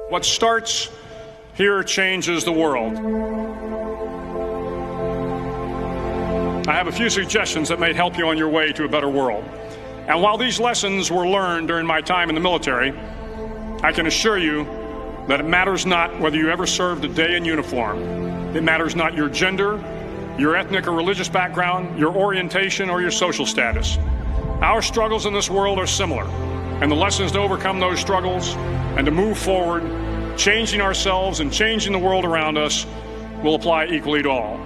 What starts here changes the world. I have a few suggestions that may help you on your way to a better world. And while these lessons were learned during my time in the military, I can assure you that it matters not whether you ever served a day in uniform. It matters not your gender, your ethnic or religious background, your orientation, or your social status. Our struggles in this world are similar, and the lessons to overcome those struggles and to move forward, changing ourselves and changing the world around us, will apply equally to all.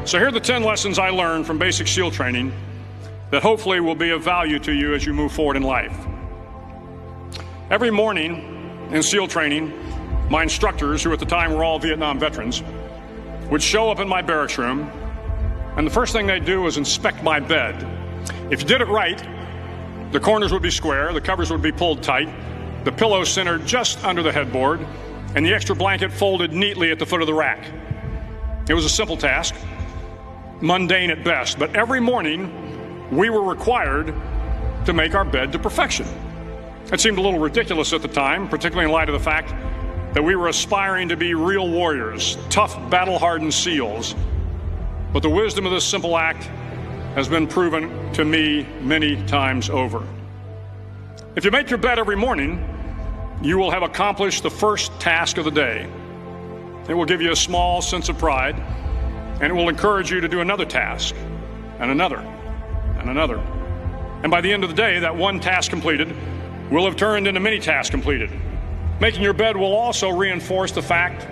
So here are the 10 lessons I learned from basic SEAL training that hopefully will be of value to you as you move forward in life. Every morning in SEAL training, my instructors, who at the time were all Vietnam veterans, would show up in my barracks room, and the first thing they'd do was inspect my bed. If you did it right, the corners would be square, the covers would be pulled tight, the pillow centered just under the headboard, and the extra blanket folded neatly at the foot of the rack. It was a simple task, mundane at best, but every morning we were required to make our bed to perfection. It seemed a little ridiculous at the time, particularly in light of the fact that we were aspiring to be real warriors, tough, battle-hardened SEALs. But the wisdom of this simple act has been proven to me many times over. If you make your bed every morning, you will have accomplished the first task of the day. It will give you a small sense of pride, and it will encourage you to do another task, and another, and another. And by the end of the day, that one task completed will have turned into many tasks completed. Making your bed will also reinforce the fact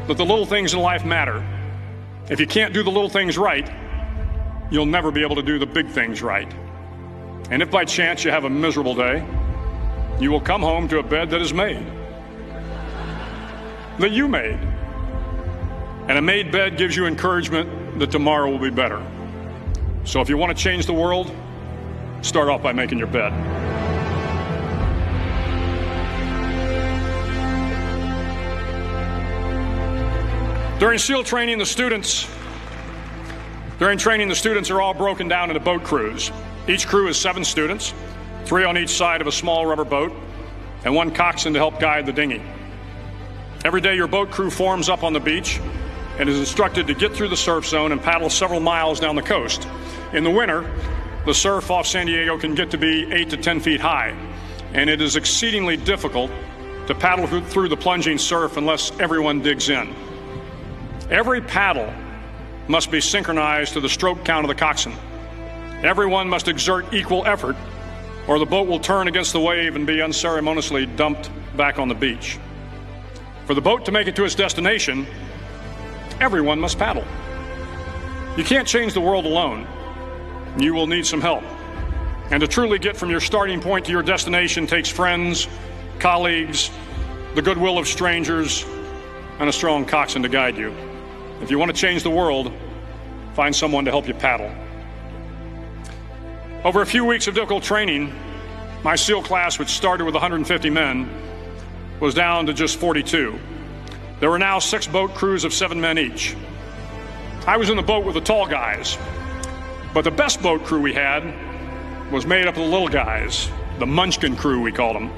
that the little things in life matter. If you can't do the little things right, you'll never be able to do the big things right. And if by chance you have a miserable day, you will come home to a bed that is made, that you made. And a made bed gives you encouragement that tomorrow will be better. So if you want to change the world, start off by making your bed. During SEAL training, the students are all broken down into boat crews. Each crew is 7 students, 3 on each side of a small rubber boat, and 1 coxswain to help guide the dinghy. Every day your boat crew forms up on the beach and is instructed to get through the surf zone and paddle several miles down the coast. In the winter, the surf off San Diego can get to be 8 to 10 feet high, and it is exceedingly difficult to paddle through the plunging surf unless everyone digs in. Every paddle must be synchronized to the stroke count of the coxswain. Everyone must exert equal effort, or the boat will turn against the wave and be unceremoniously dumped back on the beach. For the boat to make it to its destination, everyone must paddle. You can't change the world alone. You will need some help. And to truly get from your starting point to your destination takes friends, colleagues, the goodwill of strangers, and a strong coxswain to guide you. If you want to change the world, find someone to help you paddle. Over a few weeks of difficult training, my SEAL class, which started with 150 men, was down to just 42. There were now 6 boat crews of 7 men each. I was in the boat with the tall guys, but the best boat crew we had was made up of the little guys, the Munchkin crew, we called them.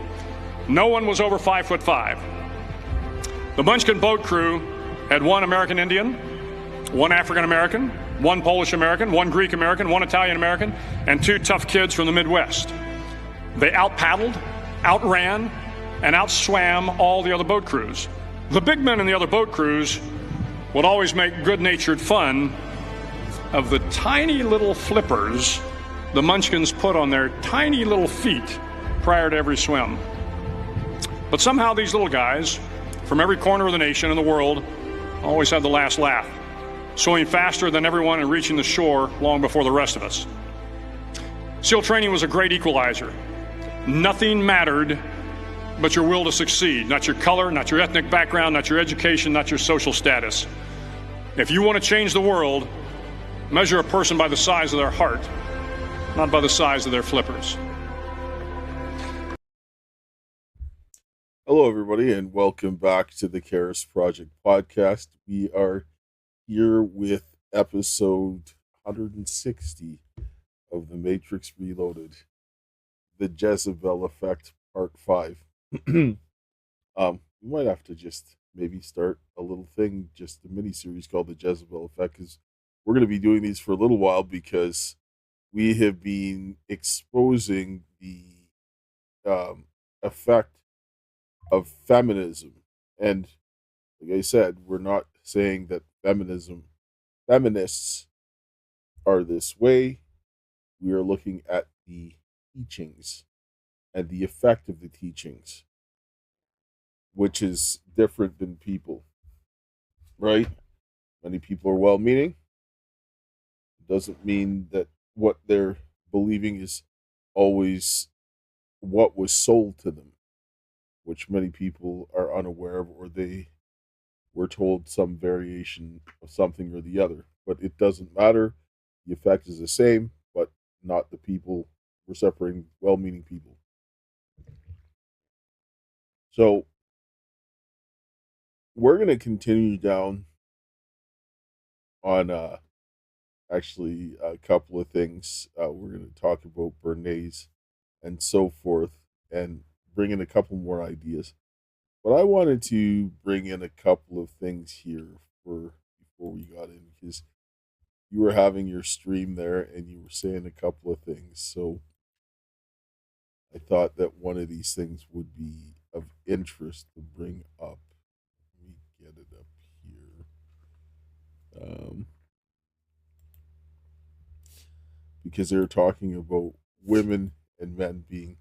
No one was over 5'5". The Munchkin boat crew had 1 American Indian, 1 African American, 1 Polish American, 1 Greek American, 1 Italian American, and 2 tough kids from the Midwest. They out-paddled, outran, and outswam all the other boat crews. The big men in the other boat crews would always make good-natured fun of the tiny little flippers the Munchkins put on their tiny little feet prior to every swim. But somehow these little guys from every corner of the nation and the world always had the last laugh, swimming faster than everyone and reaching the shore long before the rest of us. SEAL training was a great equalizer. Nothing mattered but your will to succeed, not your color, not your ethnic background, not your education, not your social status. If you want to change the world, measure a person by the size of their heart, not by the size of their flippers. Hello, everybody, and welcome back to the Karis Project podcast. We are here with episode 160 of The Matrix Reloaded. the Jezebel Effect Part 5. We might have to just maybe start a little thing, just a mini series called the Jezebel Effect, because we're going to be doing these for a little while because we have been exposing the effect of feminism. And like I said, we're not saying that feminists are this way. We are looking at the teachings and the effect of the teachings, which is different than people, right? Many people are well meaning. It doesn't mean that what they're believing is always what was sold to them, which many people are unaware of, or they were told some variation of something or the other. But it doesn't matter. The effect is the same, but not the people. We're separating well meaning people. So we're going to continue down on actually a couple of things. We're going to talk about Bernays and so forth and bring in a couple more ideas. But I wanted to bring in a couple of things here for before we got in because you were having your stream there and you were saying a couple of things. So I thought that one of these things would be of interest to bring up. Let me get it up here. Because they're talking about women and men being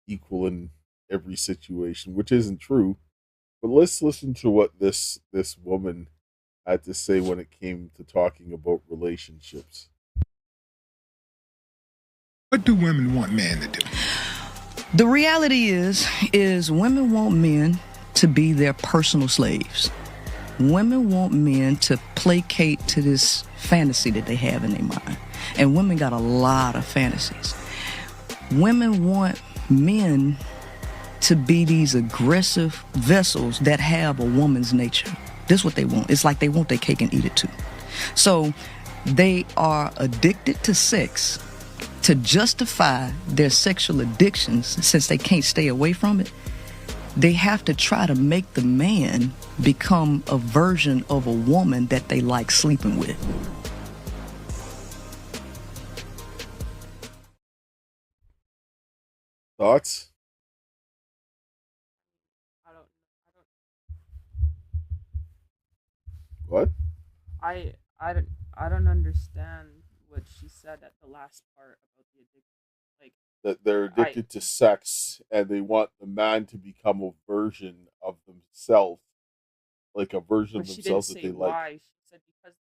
equal in every situation, which isn't true. But let's listen to what this woman had to say when it came to talking about relationships. What do women want men to do? The reality is women want men to be their personal slaves. Women want men to placate to this fantasy that they have in their mind. And women got a lot of fantasies. Women want men to be these aggressive vessels that have a woman's nature. This is what they want. It's like they want their cake and eat it too. So they are addicted to sex to justify their sexual addictions since they can't stay away from it. They have to try to make the man become a version of a woman that they like sleeping with. Thoughts? I don't What? I don't understand what she said at the last part about the addiction. Like That they're I addicted to sex and they want the man to become a version of themselves, like a version but of she didn't themselves that say they like. why. She said because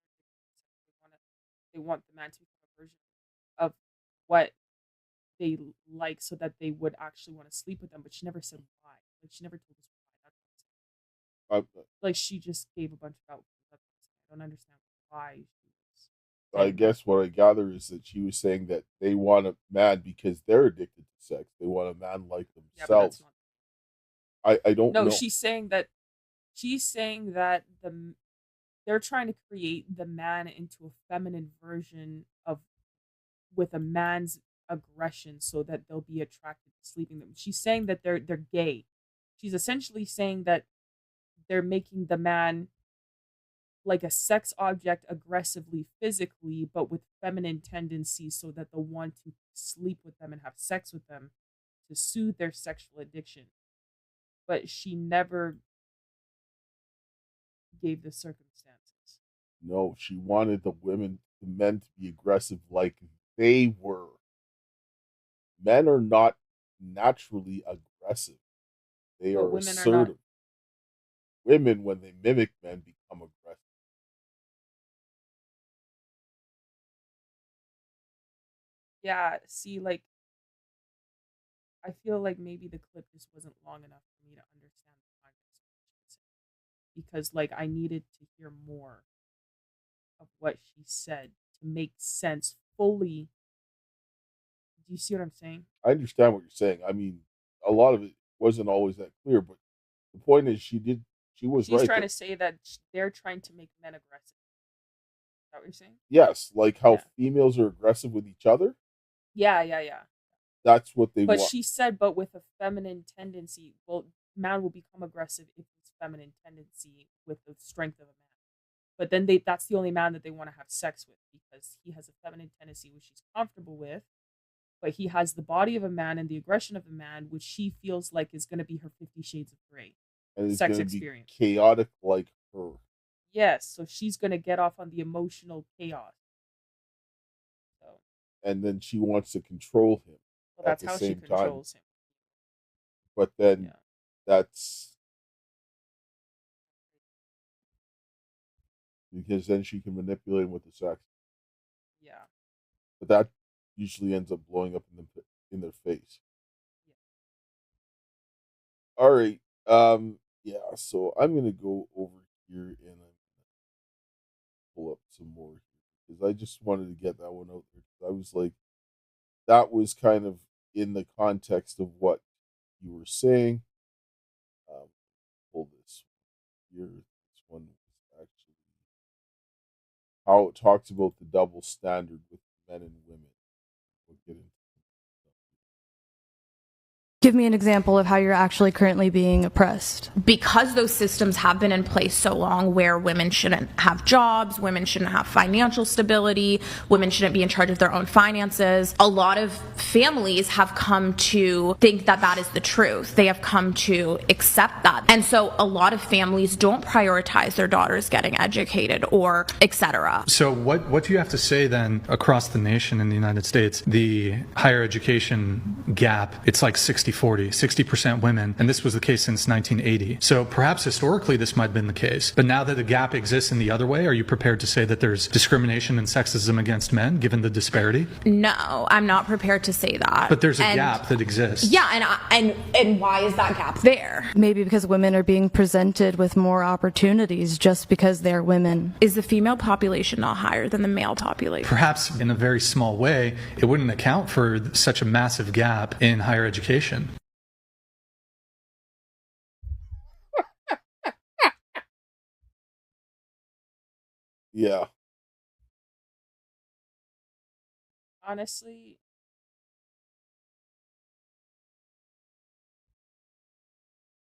they want the man to become a version of what they like so that they would actually want to sleep with them, but she never said why. Like she never told us why. I, Like she just gave a bunch of outcomes. I don't understand why she was I saying that. guess what I gather is that she was saying that they want a man because they're addicted to sex. They want a man like Yeah, but that's themselves. not. I don't No, know. she's saying that they're trying to create the man into a feminine version of with a man's aggression so that they'll be attracted to sleeping them. She's saying that they're gay. She's essentially saying that they're making the man like a sex object aggressively physically but with feminine tendencies so that they'll want to sleep with them and have sex with them to soothe their sexual addiction. But she never gave the circumstances. No, she wanted the men to be aggressive like they were. Men are not naturally aggressive. They But are women are not. assertive. Women, when they mimic men, become aggressive. Yeah, see, like I feel like maybe the clip just wasn't long enough for me to understand the context of what she was saying. Because like I needed to hear more of what she said to make sense fully. Do you see what I'm saying? I understand what you're saying. I mean, a lot of it wasn't always that clear, but the point is, she was She's right trying that to say that they're trying to make men aggressive. Is that what you're saying? yes, like how Yeah. females are aggressive with each other. Yeah, yeah, yeah. That's what they But want. she said, but with a feminine tendency, well, man will become aggressive if he's feminine tendency with the strength of a man. But then that's the only man that they want to have sex with because he has a feminine tendency which she's comfortable with, but he has the body of a man and the aggression of a man, which she feels like is going to be her 50 Shades of Grey And it's sex going to be experience. chaotic like her. Yes, so she's going to get off on the emotional chaos. So, And then she wants to control him well, at that's the how she same time. controls him. But then Yeah. that's because then she can manipulate him with the sex. Yeah. But that usually ends up blowing up in their face. Yeah. All right. Yeah, so I'm gonna go over here and I'm gonna pull up some more here because I just wanted to get that one out there. 'Cause I was like, that was kind of in the context of what you were saying. Pull this here. This one was actually how it talks about the double standard with men and women. We'll get into Give me an example of how you're actually currently being oppressed. Because those systems have been in place so long where women shouldn't have jobs, women shouldn't have financial stability, women shouldn't be in charge of their own finances, a lot of families have come to think that that is the truth. They have come to accept that. And so a lot of families don't prioritize their daughters getting educated or etc. So what do you have to say then across the nation in the United States? The higher education gap, it's like 60% women, and this was the case since 1980. So perhaps historically this might have been the case, but now that the gap exists in the other way, are you prepared to say that there's discrimination and sexism against men given the disparity? No, I'm not prepared to say that. But there's a gap that exists. Yeah, and why is that gap there? Maybe because women are being presented with more opportunities just because they're women. Is the female population not higher than the male population? Perhaps in a very small way, it wouldn't account for such a massive gap in higher education. Yeah. Honestly,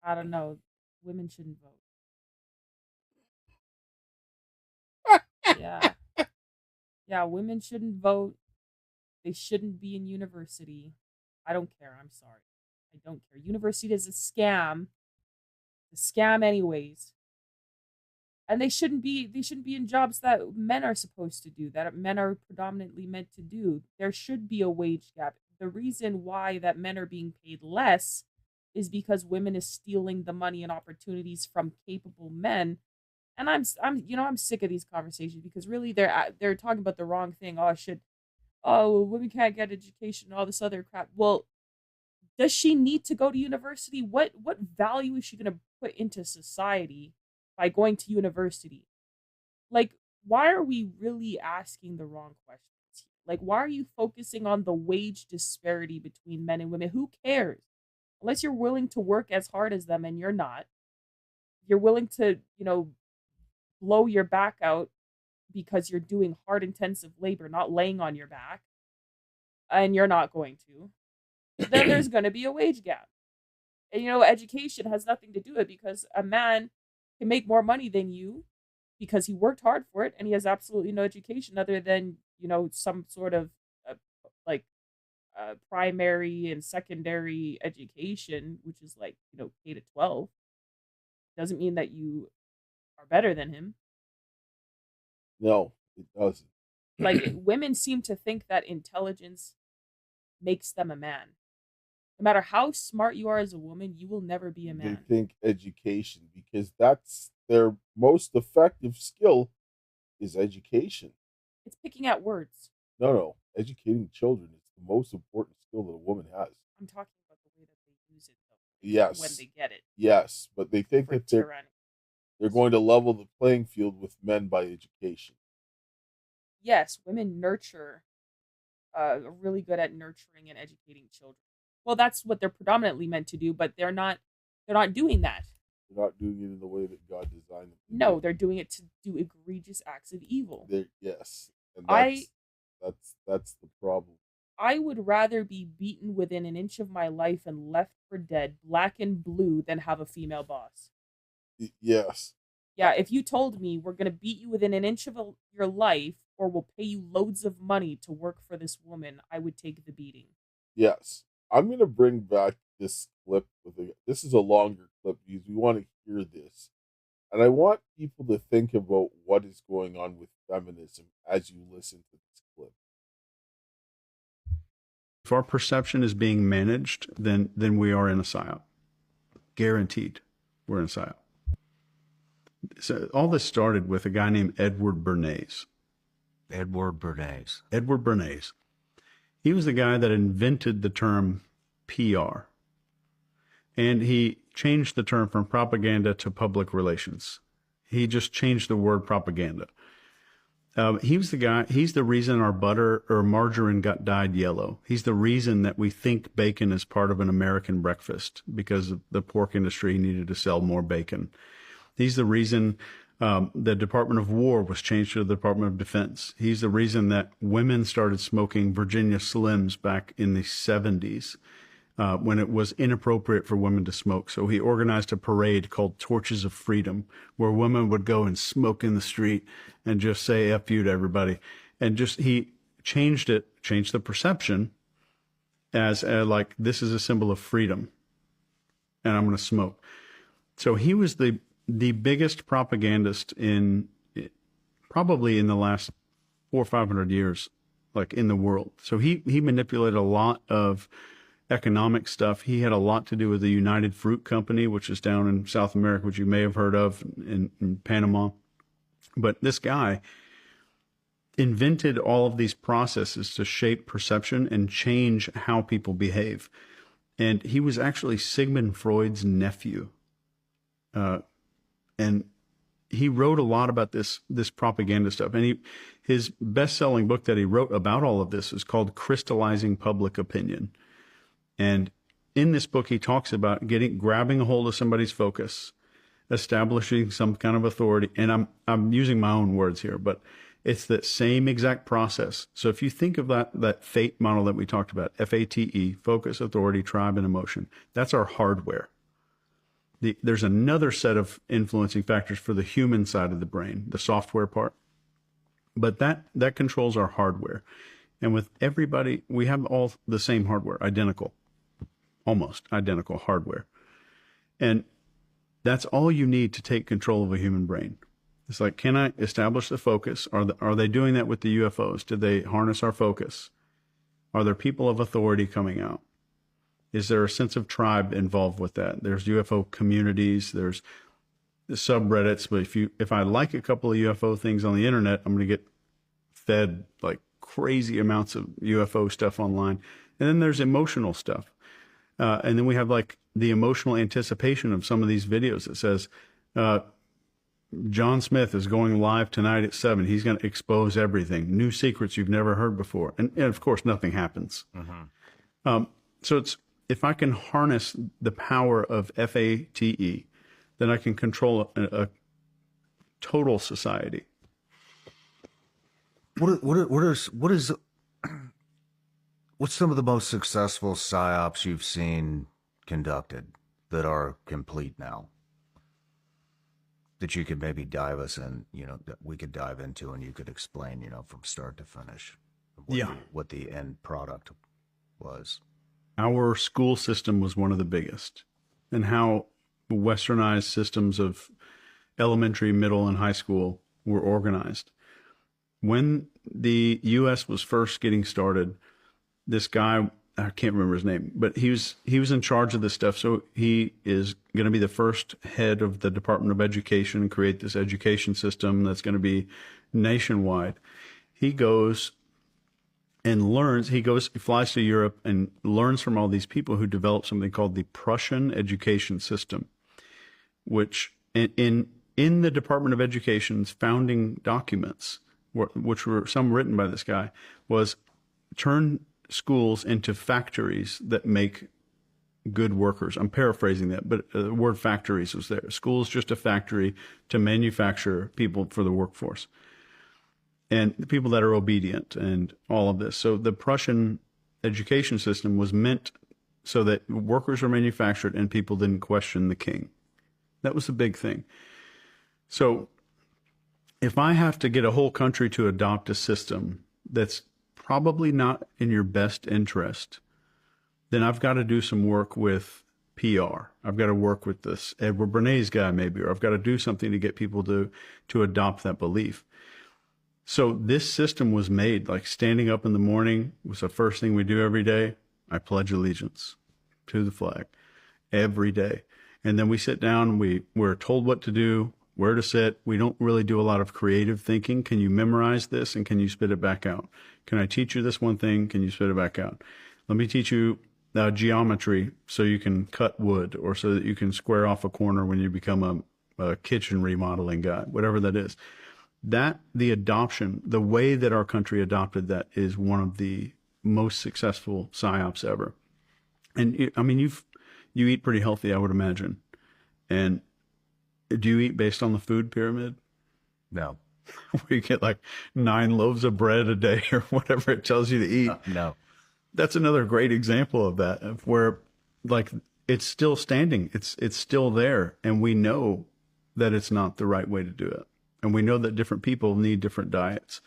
I don't know. Women shouldn't vote. Yeah. Yeah, women shouldn't vote. They shouldn't be in university. I don't care. I'm sorry. I don't care. University is a scam. It's a scam anyways. And they shouldn't be in jobs that men are supposed to do, that men are predominantly meant to do. There should be a wage gap. The reason why that men are being paid less is because women is stealing the money and opportunities from capable men. And I'm sick of these conversations because really they're talking about the wrong thing. Women can't get education, all this other crap. Well, does she need to go to university? What value is she going to put into society by going to university? Like, why are we really asking the wrong questions? Like, why are you focusing on the wage disparity between men and women? Who cares? Unless you're willing to work as hard as them, and you're not. You're willing to, blow your back out because you're doing hard, intensive labor, not laying on your back, and you're not going to, then there's going to be a wage gap. And, education has nothing to do with it because a man can make more money than you because he worked hard for it and he has absolutely no education other than, some sort of primary and secondary education, which is like, K to 12. Doesn't mean that you are better than him. No, it doesn't. Like, women seem to think that intelligence makes them a man. No matter how smart you are as a woman, you will never be a man. They think education, because that's their most effective skill, is education. It's picking out words. No. Educating children is the most important skill that a woman has. I'm talking about the way that they use it, though. Yes. When they get it. Yes, but they think that they're going to level the playing field with men by education. Yes, women nurture, are really good at nurturing and educating children. Well, that's what they're predominantly meant to do, but they're not doing that. They're not doing it in the way that God designed them to No, do. they're doing it to do egregious acts of evil. Yes. And that's the problem. I would rather be beaten within an inch of my life and left for dead, black and blue, than have a female boss. Yes. Yeah, if you told me we're going to beat you within an inch of your life or we'll pay you loads of money to work for this woman, I would take the beating. Yes. I'm going to bring back this clip. This is a longer clip because we want to hear this. And I want people to think about what is going on with feminism as you listen to this clip. If our perception is being managed, then we are in a psyop. Guaranteed, we're in a psyop. So all this started with a guy named Edward Bernays. Edward Bernays. Edward Bernays. He was the guy that invented the term PR. And he changed the term from propaganda to public relations. He just changed the word propaganda. He was the guy, he's the reason our butter or margarine got dyed yellow. He's the reason that we think bacon is part of an American breakfast because the pork industry needed to sell more bacon. He's the reason the Department of War was changed to the Department of Defense. He's the reason that women started smoking Virginia Slims back in the 70s. When it was inappropriate for women to smoke. So he organized a parade called Torches of Freedom, where women would go and smoke in the street and just say F you to everybody. And he changed the perception as like, this is a symbol of freedom and I'm going to smoke. So he was the biggest propagandist probably in the last 400 or 500 years, like in the world. So he manipulated a lot of economic stuff. He had a lot to do with the United Fruit Company, which is down in South America, which you may have heard of in Panama. But this guy invented all of these processes to shape perception and change how people behave. And he was actually Sigmund Freud's nephew. And he wrote a lot about this propaganda stuff. And his best-selling book that he wrote about all of this is called Crystallizing Public Opinion. And in this book, he talks about grabbing a hold of somebody's focus, establishing some kind of authority. And I'm using my own words here, but it's that same exact process. So if you think of that FATE model that we talked about, FATE, focus, authority, tribe, and emotion, that's our hardware. There's another set of influencing factors for the human side of the brain, the software part. But that controls our hardware. And with everybody, we have all the same hardware, identical. Almost identical hardware. And that's all you need to take control of a human brain. It's like, can I establish the focus? Are they doing that with the UFOs? Did they harness our focus? Are there people of authority coming out? Is there a sense of tribe involved with that? There's UFO communities, there's the subreddits, but if I like a couple of UFO things on the internet, I'm going to get fed like crazy amounts of UFO stuff online. And then there's emotional stuff. And then we have like the emotional anticipation of some of these videos that says, John Smith is going live tonight at 7. He's going to expose everything, new secrets you've never heard before. And of course, nothing happens. Mm-hmm. So if I can harness the power of FATE, then I can control a total society. What's some of the most successful psyops you've seen conducted that are complete now? That you could maybe dive us in, that we could dive into and you could explain, from start to finish. What the end product was. Our school system was one of the biggest, and how westernized systems of elementary, middle, and high school were organized. When the U.S. was first getting started, this guy, I can't remember his name, but he was in charge of this stuff. So he is going to be the first head of the Department of Education and create this education system that's going to be nationwide. He goes and learns. He flies to Europe and learns from all these people who developed something called the Prussian education system, which in the Department of Education's founding documents, which were some written by this guy, was turn schools into factories that make good workers. I'm paraphrasing that, but the word factories was there. School's just a factory to manufacture people for the workforce and the people that are obedient and all of this. So the Prussian education system was meant so that workers were manufactured and people didn't question the king. That was the big thing. So if I have to get a whole country to adopt a system that's probably not in your best interest, then I've got to do some work with PR. I've got to work with this Edward Bernays guy maybe, or I've got to do something to get people to adopt that belief. So this system was made, like standing up in the morning was the first thing we do every day. I pledge allegiance to the flag every day. And then we sit down, we're told what to do, where to sit. We don't really do a lot of creative thinking. Can you memorize this and can you spit it back out? Can I teach you this one thing? Can you spit it back out? Let me teach you geometry so you can cut wood, or so that you can square off a corner when you become a kitchen remodeling guy, whatever that is. That the adoption, the way that our country adopted that is one of the most successful psyops ever. And I mean, you eat pretty healthy, I would imagine. And do you eat based on the food pyramid? No. Where you get like 9 loaves of bread a day or whatever it tells you to eat? No. That's another great example of that, of where like it's still standing. It's still there. And we know that it's not the right way to do it. And we know that different people need different diets,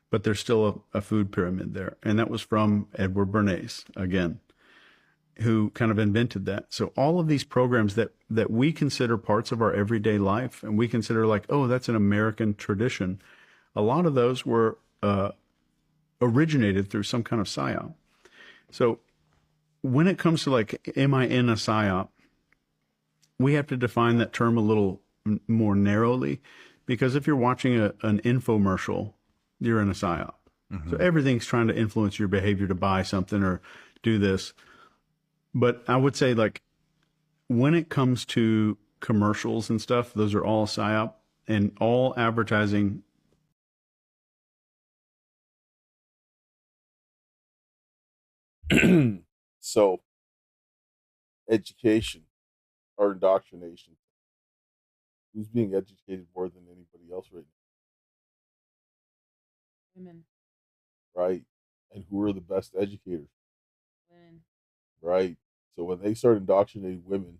but there's still a food pyramid there. And that was from Edward Bernays, again, who kind of invented that. So all of these programs that we consider parts of our everyday life, and we consider like, oh, that's an American tradition, a lot of those were originated through some kind of psyop. So when it comes to like, am I in a psyop, we have to define that term a little more narrowly, because if you're watching an infomercial, you're in a psyop. Mm-hmm. So everything's trying to influence your behavior to buy something or do this. But I would say, like, when it comes to commercials and stuff, those are all psyop, and all advertising. So, education or indoctrination. Who's being educated more than anybody else right now? Women. Right. And who are the best educators? Women. Right. So when they start indoctrinating women,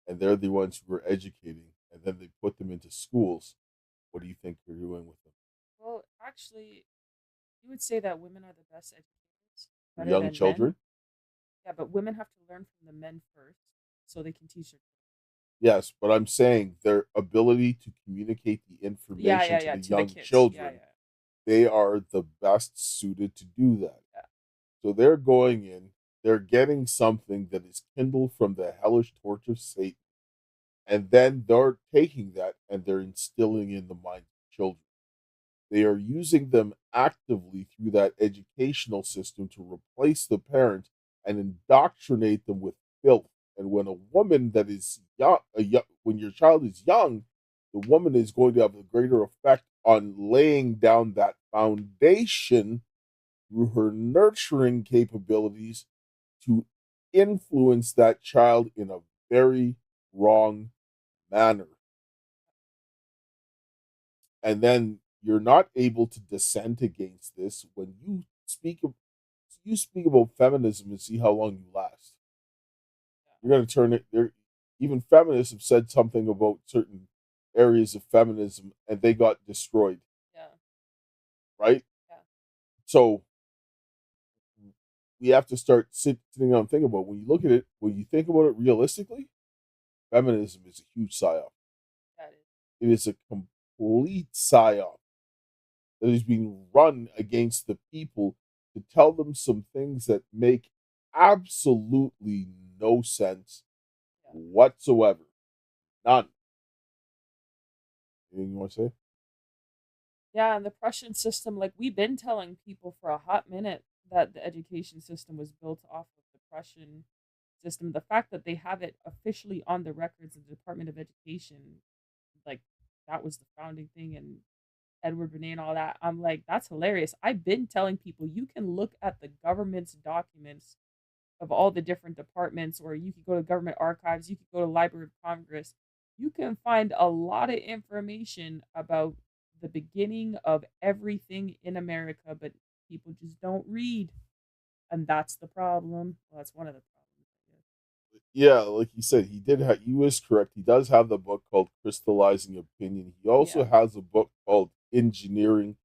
and they're the ones who are educating, and then they put them into schools, what do you think they're doing with them? Well, actually, you would say that women are the best educators. For young children? Men. Yeah, but women have to learn from the men first so they can teach their children. Yes, but I'm saying their ability to communicate the information to the young children, they are the best suited to do that. Yeah. So they're going in, they're getting something that is kindled from the hellish torch of Satan, and then they're taking that and they're instilling in the minds of children. They are using them actively through that educational system to replace the parent and indoctrinate them with filth. And when a woman that is young, when your child is young, the woman is going to have a greater effect on laying down that foundation through her nurturing capabilities to influence that child in a very wrong manner. And then you're not able to dissent against this when you speak about feminism and see how long you last. You're going to turn it there. Even feminists have said something about certain areas of feminism and they got destroyed. Yeah. Right? Yeah. So we have to start sitting down and think about, when you look at it, when you think about it realistically, feminism is a huge psyop. That is. It is a complete psyop that is being run against the people to tell them some things that make absolutely no sense whatsoever. None. Anything you want to say? Yeah, and the Prussian system, like, we've been telling people for a hot minute that the education system was built off of the Prussian system. The fact that they have it officially on the records of the Department of Education, like, that was the founding thing, and Edward Bernays and all that. I'm like, that's hilarious. I've been telling people you can look at the government's documents of all the different departments, or you could go to government archives, you could go to Library of Congress. You can find a lot of information about the beginning of everything in America, but people just don't read. And that's the problem. Well, that's one of the problems, I guess. Yeah, like you said, he was correct. He does have the book called Crystallizing Opinion. He also has a book called Engineering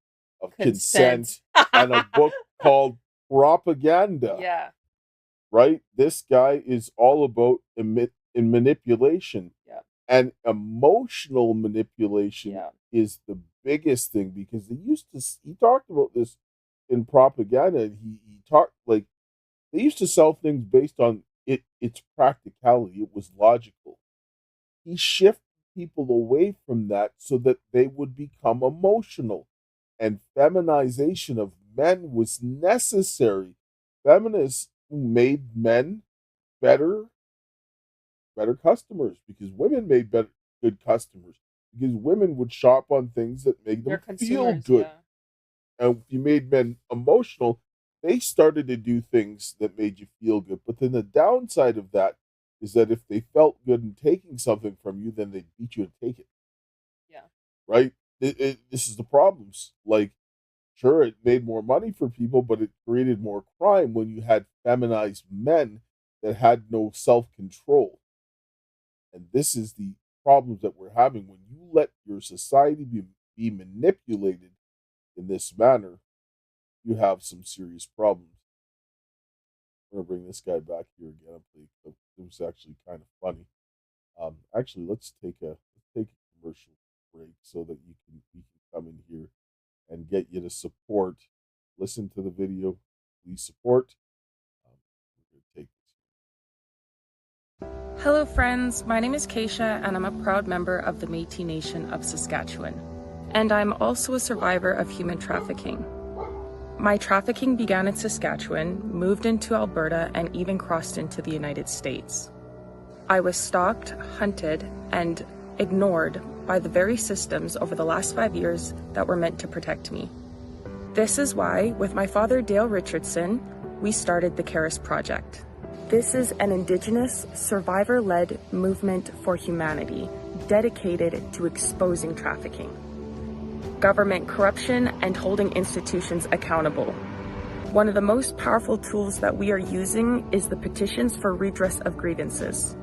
of Consent and a book called Propaganda. Yeah. Right? This guy is all about manipulation. Yeah. And emotional manipulation Yeah. is the biggest thing, because he talked about this in Propaganda. He talked like they used to sell things based on its practicality. It was logical. He shifted people away from that so that they would become emotional. And feminization of men was necessary. Feminists made men better customers, because women made good customers, because women would shop on things that made them feel good. Yeah. And if you made men emotional, they started to do things that made you feel good. But then the downside of that is that if they felt good in taking something from you, then they'd beat you to take it. Yeah. Right? This is the problems. Like, sure, it made more money for people, but it created more crime when you had feminized men that had no self-control. And this is the problems that we're having when you let your society be manipulated in this manner. You have some serious problems. I'm gonna bring this guy back here again. It was actually kind of funny. Actually, let's take a commercial break so that we can come in here and get you to support. Listen to the video. Please support. We're gonna take this. Hello friends, my name is Keisha and I'm a proud member of the Métis Nation of Saskatchewan. And I'm also a survivor of human trafficking. My trafficking began in Saskatchewan, moved into Alberta, and even crossed into the United States. I was stalked, hunted, and ignored by the very systems over the last 5 years that were meant to protect me. This is why, with my father Dale Richardson, we started the Caris Project. This is an Indigenous, survivor-led movement for humanity dedicated to exposing trafficking, government corruption, and holding institutions accountable. One of the most powerful tools that we are using is the petitions for redress of grievances.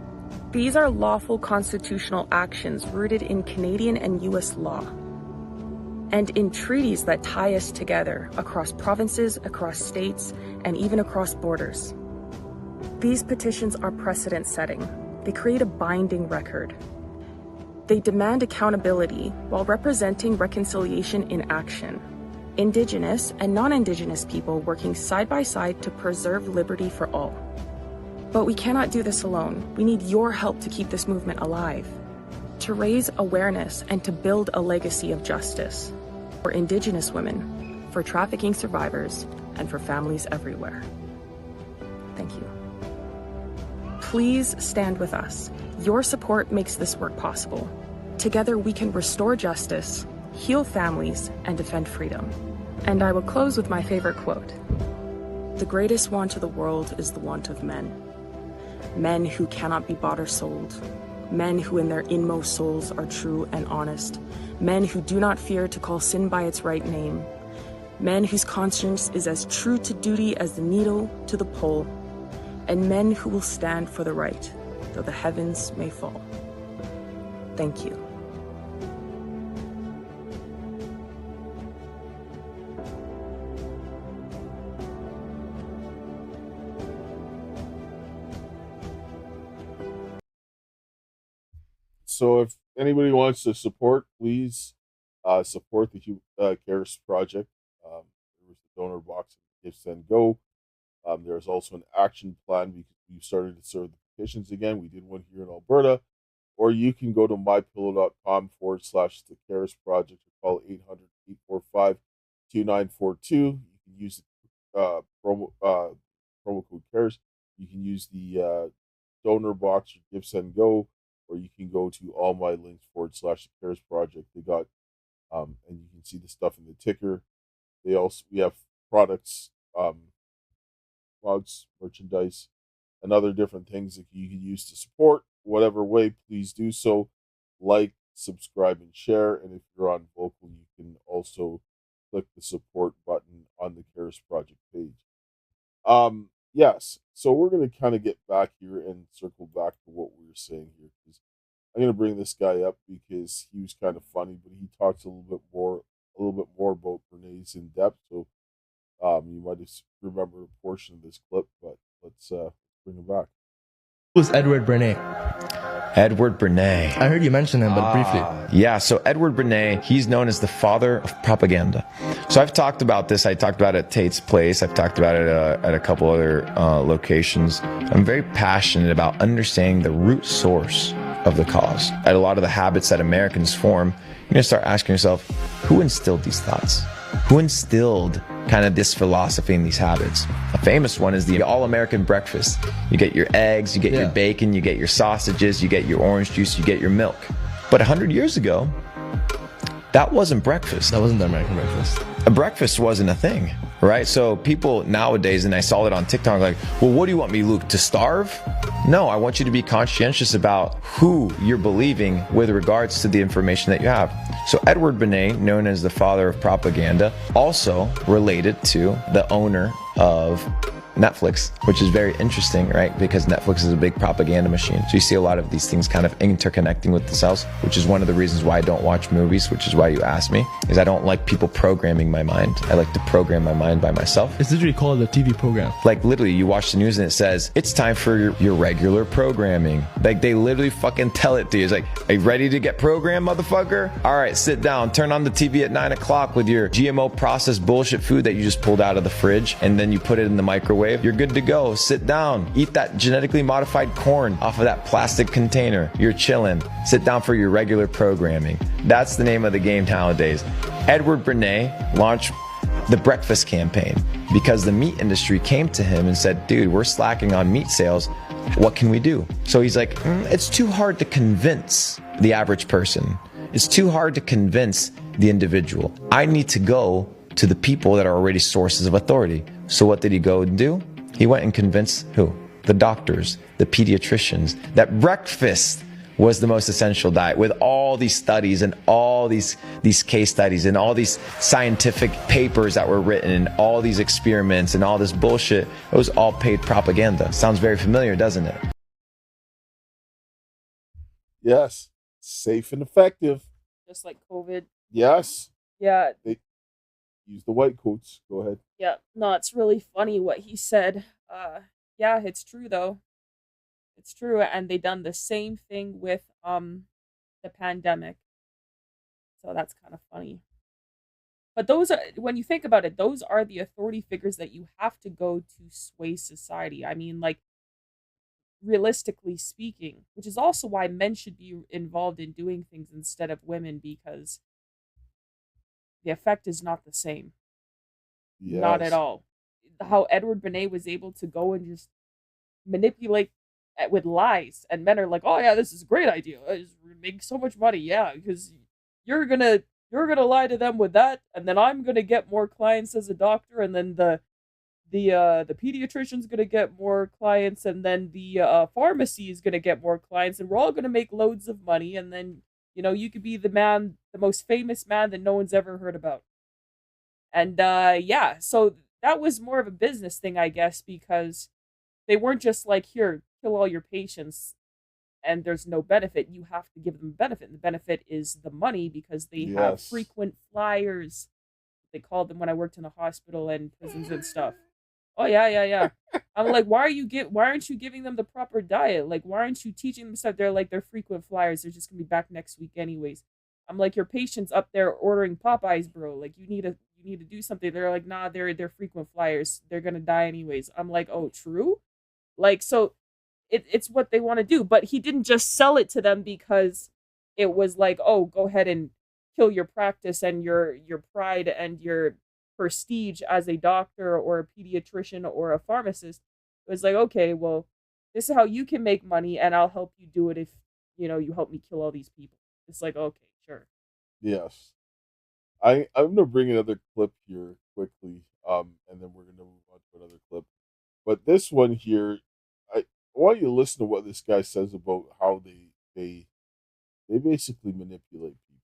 These are lawful constitutional actions rooted in Canadian and US law, and in treaties that tie us together across provinces, across states, and even across borders. These petitions are precedent-setting. They create a binding record. They demand accountability while representing reconciliation in action. Indigenous and non-Indigenous people working side by side to preserve liberty for all. But we cannot do this alone. We need your help to keep this movement alive, to raise awareness and to build a legacy of justice for Indigenous women, for trafficking survivors, and for families everywhere. Thank you. Please stand with us. Your support makes this work possible. Together we can restore justice, heal families, and defend freedom. And I will close with my favorite quote. The greatest want of the world is the want of men. Men who cannot be bought or sold. Men who in their inmost souls are true and honest. Men who do not fear to call sin by its right name. Men whose conscience is as true to duty as the needle to the pole. And men who will stand for the right, though the heavens may fall. Thank you. So if anybody wants to support, please support the Caris Project. There's the donor box, Give, Send, Go. There's also an action plan because we've started to serve the petitions again. We did one here in Alberta. Or you can go to mypillow.com/the Caris Project or call 800-845-2942. You can use promo code Caris. You can use the donor box or Give, Send, Go. Or you can go to all my links/the Caris Project. They got, and you can see the stuff in the ticker. We have products, mugs, merchandise, and other different things that you can use to support. Whatever way, please do so. Like, subscribe, and share. And if you're on Vocal, you can also click the support button on the Caris Project page. Yes. So we're gonna kind of get back here and circle back to what we were saying here, because I'm gonna bring this guy up because he was kind of funny, but he talks a little bit more about Bernays in depth. So you might just remember a portion of this clip, but let's bring him back. Who's Edward Bernays? Edward Bernays. I heard you mention him, but briefly. Yeah, so Edward Bernays, he's known as the father of propaganda. So I've talked about this. I talked about it at Tate's Place. I've talked about it at a couple other locations. I'm very passionate about understanding the root source of the cause. At a lot of the habits that Americans form, you're going to start asking yourself, who instilled these thoughts? Who instilled kind of this philosophy and these habits? A famous one is the all-American breakfast. You get your eggs, you get your bacon, you get your sausages, you get your orange juice, you get your milk. But 100 years ago, that wasn't breakfast. That wasn't the American breakfast. A breakfast wasn't a thing, right? So people nowadays, and I saw it on TikTok, like, well, what do you want me, Luke, to starve? No, I want you to be conscientious about who you're believing with regards to the information that you have. So Edward Bernays, known as the father of propaganda, also related to the owner of Netflix, which is very interesting, right? Because Netflix is a big propaganda machine. So you see a lot of these things kind of interconnecting with themselves, which is one of the reasons why I don't watch movies, which is why you asked me, is I don't like people programming my mind. I like to program my mind by myself. It's literally called a TV program. Like literally you watch the news and it says, it's time for your regular programming. Like they literally fucking tell it to you. It's like, are you ready to get programmed, motherfucker? All right, sit down, turn on the TV at 9 o'clock with your GMO processed bullshit food that you just pulled out of the fridge and then you put it in the microwave. You're good to go. Sit down. Eat that genetically modified corn off of that plastic container. You're chilling. Sit down for your regular programming. That's the name of the game nowadays. Edward Bernays launched the breakfast campaign because the meat industry came to him and said, dude, we're slacking on meat sales. What can we do? So he's like, it's too hard to convince the average person. It's too hard to convince the individual. I need to go to the people that are already sources of authority. So what did he go and do? He went and convinced who? The doctors, the pediatricians, that breakfast was the most essential diet, with all these studies and all these case studies and all these scientific papers that were written and all these experiments and all this bullshit. It was all paid propaganda. Sounds very familiar, doesn't it? Yes. Safe and effective. Just like COVID. Yes. Yeah. They use the white coats. Go ahead. Yeah. No, it's really funny what he said. Yeah, it's true though. It's true, and they done the same thing with the pandemic. So that's kind of funny. But those are, when you think about it, those are the authority figures that you have to go to sway society. I mean, like, realistically speaking, which is also why men should be involved in doing things instead of women, because the effect is not the same. Yes. Not at all. How Edward Bernays was able to go and just manipulate with lies, and men are like, oh yeah, this is a great idea. I just make so much money, yeah, because you're gonna lie to them with that, and then I'm gonna get more clients as a doctor, and then the pediatrician's gonna get more clients, and then the pharmacy is gonna get more clients, and we're all gonna make loads of money, and then you could be the most famous man that no one's ever heard about. And yeah, so that was more of a business thing, I guess, because they weren't just like, here, kill all your patients and there's no benefit. You have to give them a benefit. And the benefit is the money, because they have frequent flyers. They called them when I worked in a hospital and prisons and stuff. Oh yeah. I'm like, why aren't you giving them the proper diet? Like, why aren't you teaching them stuff? They're like, they're frequent flyers. They're just gonna be back next week anyways. I'm like, your patient's up there ordering Popeyes, bro. Like, you need to do something. They're like, nah, they're frequent flyers. They're gonna die anyways. I'm like, oh, true? Like, so it's what they want to do. But he didn't just sell it to them because it was like, oh, go ahead and kill your practice and your pride and your prestige as a doctor or a pediatrician or a pharmacist. It was like, okay, well, this is how you can make money, and I'll help you do it if you help me kill all these people. It's like, okay, sure. Yes. I'm gonna bring another clip here quickly, and then we're gonna move on to another clip. But this one here, I want you to listen to what this guy says about how they basically manipulate people.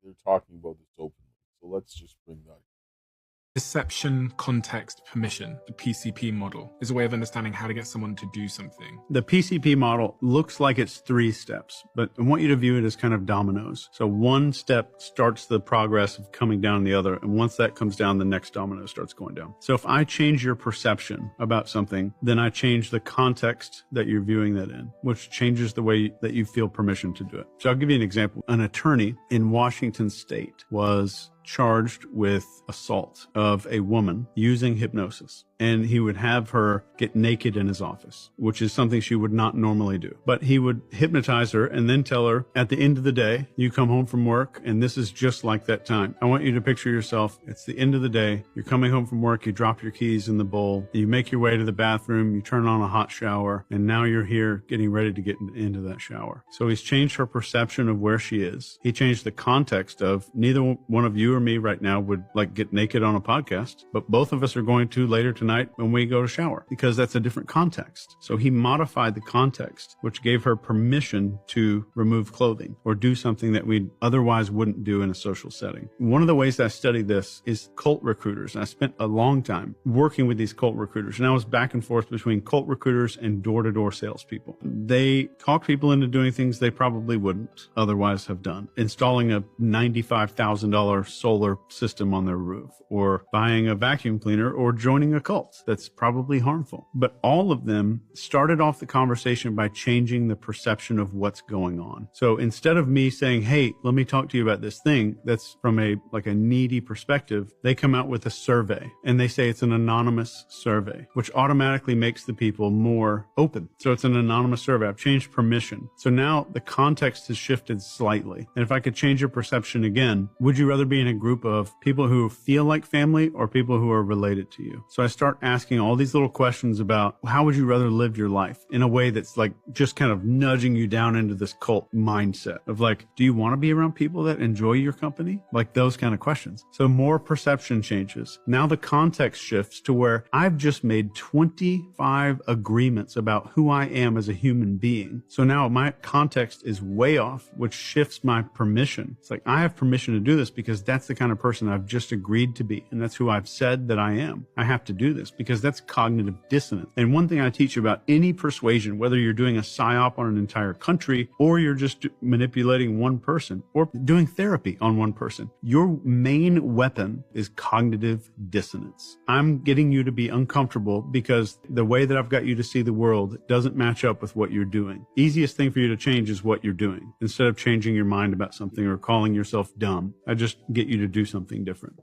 They're talking about this openly. So let's just bring that. Perception, context, permission, the PCP model, is a way of understanding how to get someone to do something. The PCP model looks like it's 3 steps, but I want you to view it as kind of dominoes. So one step starts the progress of coming down the other, and once that comes down, the next domino starts going down. So if I change your perception about something, then I change the context that you're viewing that in, which changes the way that you feel permission to do it. So I'll give you an example. An attorney in Washington State was charged with assault of a woman using hypnosis. And he would have her get naked in his office, which is something she would not normally do. But he would hypnotize her and then tell her, at the end of the day, you come home from work and this is just like that time. I want you to picture yourself. It's the end of the day. You're coming home from work. You drop your keys in the bowl. You make your way to the bathroom. You turn on a hot shower. And now you're here getting ready to get into that shower. So he's changed her perception of where she is. He changed the context of neither one of you or me right now would like get naked on a podcast, but both of us are going to later tonight when we go to shower, because that's a different context. So he modified the context, which gave her permission to remove clothing or do something that we otherwise wouldn't do in a social setting. One of the ways I studied this is cult recruiters. And I spent a long time working with these cult recruiters, and I was back and forth between cult recruiters and door-to-door salespeople. They talk people into doing things they probably wouldn't otherwise have done. Installing a $95,000 solar system on their roof, or buying a vacuum cleaner, or joining a cult that's probably harmful. But all of them started off the conversation by changing the perception of what's going on. So instead of me saying, hey, let me talk to you about this thing that's from a needy perspective, they come out with a survey and they say it's an anonymous survey, which automatically makes the people more open. So it's an anonymous survey. I've changed permission. So now the context has shifted slightly. And if I could change your perception again, would you rather be in a group of people who feel like family or people who are related to you? So I start asking all these little questions about how would you rather live your life in a way that's like just kind of nudging you down into this cult mindset of like, do you want to be around people that enjoy your company? Like those kind of questions. So more perception changes. Now the context shifts to where I've just made 25 agreements about who I am as a human being. So now my context is way off, which shifts my permission. It's like I have permission to do this because that's the kind of person I've just agreed to be. And that's who I've said that I am. I have to do this because that's cognitive dissonance. And one thing I teach about any persuasion, whether you're doing a psyop on an entire country or you're just manipulating one person or doing therapy on one person, your main weapon is cognitive dissonance. I'm getting you to be uncomfortable because the way that I've got you to see the world doesn't match up with what you're doing. Easiest thing for you to change is what you're doing. Instead of changing your mind about something or calling yourself dumb, I just get you to do something different.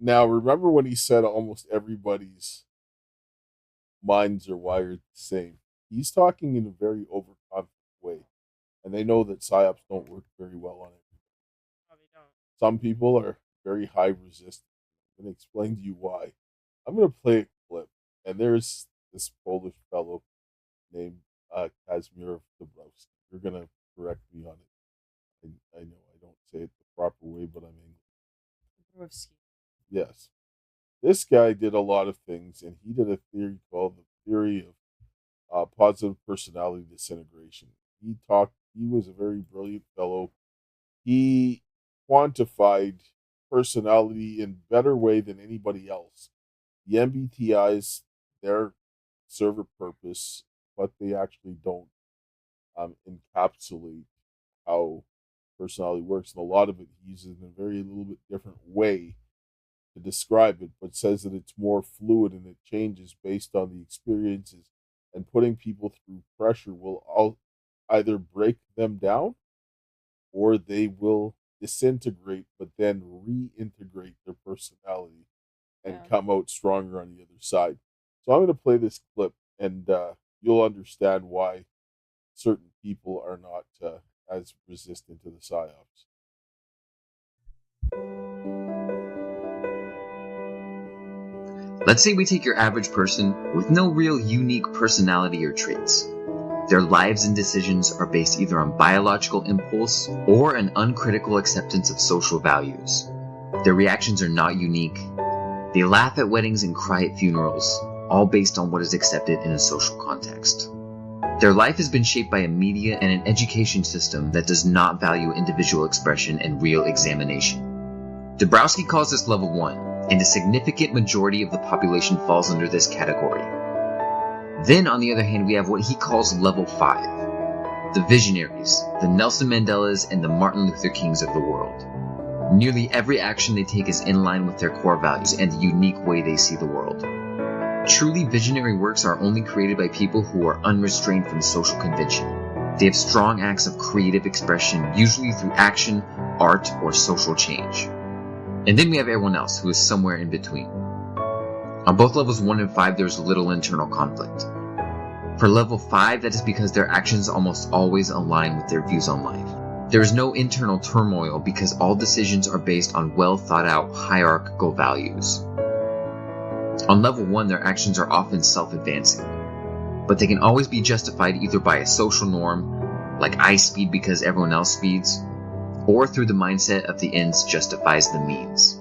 Now, remember when he said almost everybody's minds are wired the same? He's talking in a very overconfident way. And they know that psyops don't work very well on everybody. No, they don't. Some people are very high resistant. I'm going to explain to you why. I'm going to play a clip. And there's this Polish fellow named Kazimierz Dabrowski. You're going to correct me on it. I know I don't say it the proper way, but I'm English. Yes. This guy did a lot of things, and he did a theory called the theory of positive personality disintegration. He was a very brilliant fellow. He quantified personality in a better way than anybody else. The MBTIs, their serve a purpose, but they actually don't encapsulate how personality works. And a lot of it he uses in a little bit different way to describe it, but says that it's more fluid and it changes based on the experiences, and putting people through pressure will either break them down or they will disintegrate but then reintegrate their personality and come out stronger on the other side. So I'm going to play this clip and you'll understand why certain people are not as resistant to the psyops. Let's say we take your average person with no real unique personality or traits. Their lives and decisions are based either on biological impulse or an uncritical acceptance of social values. Their reactions are not unique. They laugh at weddings and cry at funerals, all based on what is accepted in a social context. Their life has been shaped by a media and an education system that does not value individual expression and real examination. Dabrowski calls this level 1, and a significant majority of the population falls under this category. Then, on the other hand, we have what he calls level 5, the visionaries, the Nelson Mandelas, and the Martin Luther Kings of the world. Nearly every action they take is in line with their core values and the unique way they see the world. Truly visionary works are only created by people who are unrestrained from social convention. They have strong acts of creative expression, usually through action, art, or social change. And then we have everyone else who is somewhere in between. On both levels 1 and 5, there's little internal conflict. For level 5, that is because their actions almost always align with their views on life. There is no internal turmoil because all decisions are based on well thought out hierarchical values. On level 1, their actions are often self-advancing, but they can always be justified either by a social norm, like I speed because everyone else speeds, or through the mindset of the ends justifies the means.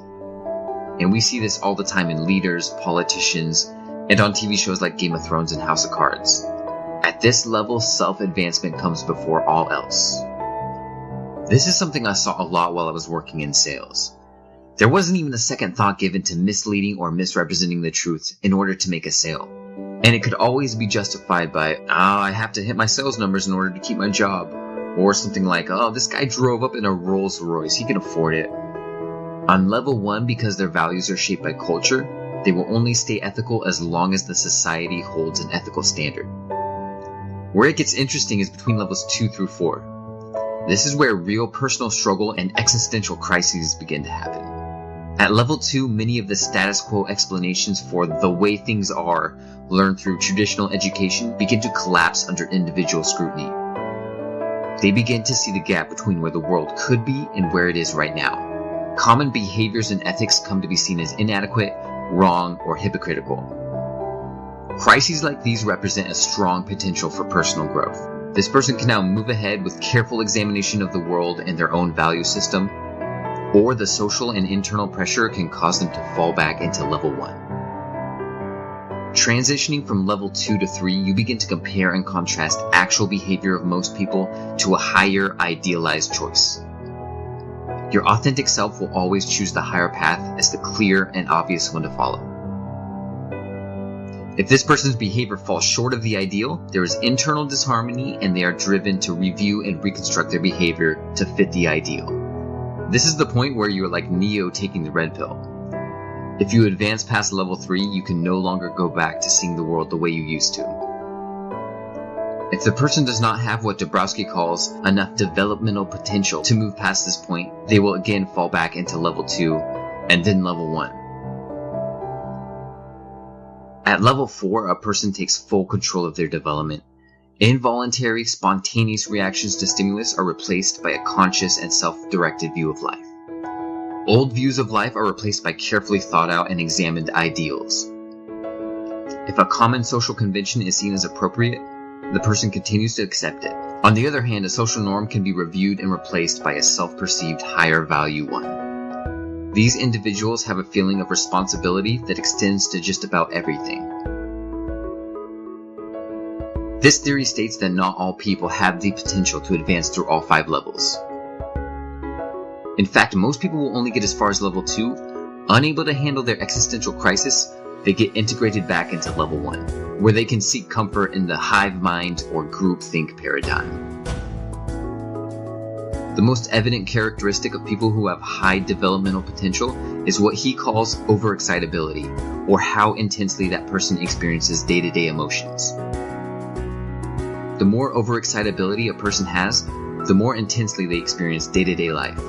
And we see this all the time in leaders, politicians, and on TV shows like Game of Thrones and House of Cards. At this level, self-advancement comes before all else. This is something I saw a lot while I was working in sales. There wasn't even a second thought given to misleading or misrepresenting the truth in order to make a sale. And it could always be justified by, I have to hit my sales numbers in order to keep my job. Or something like, this guy drove up in a Rolls Royce, he can afford it. On level 1, because their values are shaped by culture, they will only stay ethical as long as the society holds an ethical standard. Where it gets interesting is between levels 2 through 4. This is where real personal struggle and existential crises begin to happen. At level 2, many of the status quo explanations for the way things are learned through traditional education begin to collapse under individual scrutiny. They begin to see the gap between where the world could be and where it is right now. Common behaviors and ethics come to be seen as inadequate, wrong, or hypocritical. Crises like these represent a strong potential for personal growth. This person can now move ahead with careful examination of the world and their own value system, or the social and internal pressure can cause them to fall back into level 1. Transitioning from level 2 to 3, you begin to compare and contrast actual behavior of most people to a higher idealized choice. Your authentic self will always choose the higher path as the clear and obvious one to follow. If this person's behavior falls short of the ideal, there is internal disharmony and they are driven to review and reconstruct their behavior to fit the ideal. This is the point where you're like Neo taking the red pill. If you advance past level 3, you can no longer go back to seeing the world the way you used to. If the person does not have what Dabrowski calls enough developmental potential to move past this point, they will again fall back into level 2 and then level 1. At level 4, a person takes full control of their development. Involuntary, spontaneous reactions to stimulus are replaced by a conscious and self-directed view of life. Old views of life are replaced by carefully thought out and examined ideals. If a common social convention is seen as appropriate, the person continues to accept it. On the other hand, a social norm can be reviewed and replaced by a self-perceived higher value one. These individuals have a feeling of responsibility that extends to just about everything. This theory states that not all people have the potential to advance through all 5 levels. In fact, most people will only get as far as level 2. Unable to handle their existential crisis, they get integrated back into level 1, where they can seek comfort in the hive mind or groupthink paradigm. The most evident characteristic of people who have high developmental potential is what he calls overexcitability, or how intensely that person experiences day-to-day emotions. The more overexcitability a person has, the more intensely they experience day-to-day life.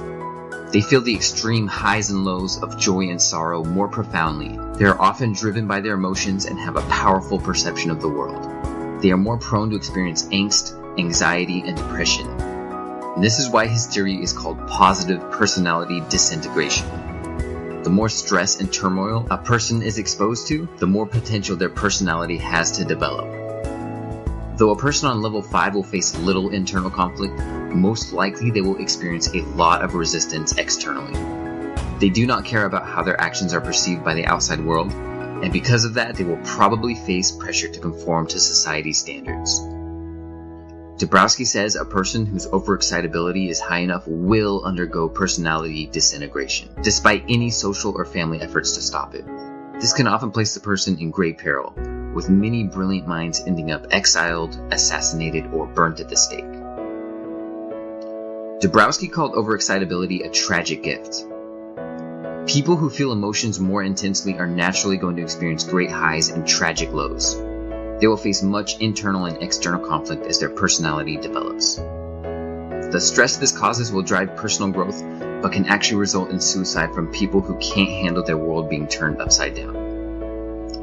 They feel the extreme highs and lows of joy and sorrow more profoundly. They are often driven by their emotions and have a powerful perception of the world. They are more prone to experience angst, anxiety, and depression. And this is why his theory is called positive personality disintegration. The more stress and turmoil a person is exposed to, the more potential their personality has to develop. Though a person on level 5 will face little internal conflict, most likely they will experience a lot of resistance externally. They do not care about how their actions are perceived by the outside world, and because of that, they will probably face pressure to conform to society's standards. Dabrowski says a person whose overexcitability is high enough will undergo personality disintegration, despite any social or family efforts to stop it. This can often place the person in great peril, with many brilliant minds ending up exiled, assassinated, or burnt at the stake. Dabrowski called overexcitability a tragic gift. People who feel emotions more intensely are naturally going to experience great highs and tragic lows. They will face much internal and external conflict as their personality develops. The stress this causes will drive personal growth, but can actually result in suicide from people who can't handle their world being turned upside down.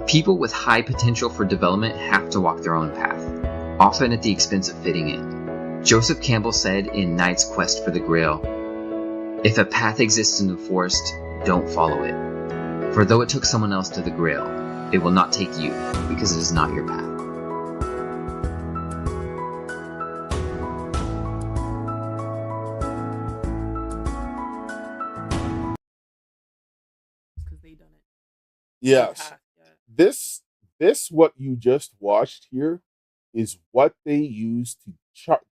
People with high potential for development have to walk their own path, often at the expense of fitting in. Joseph Campbell said in Knight's Quest for the Grail, "If a path exists in the forest, don't follow it. For though it took someone else to the Grail, it will not take you, because it is not your path." Yes. This what you just watched here is what they use to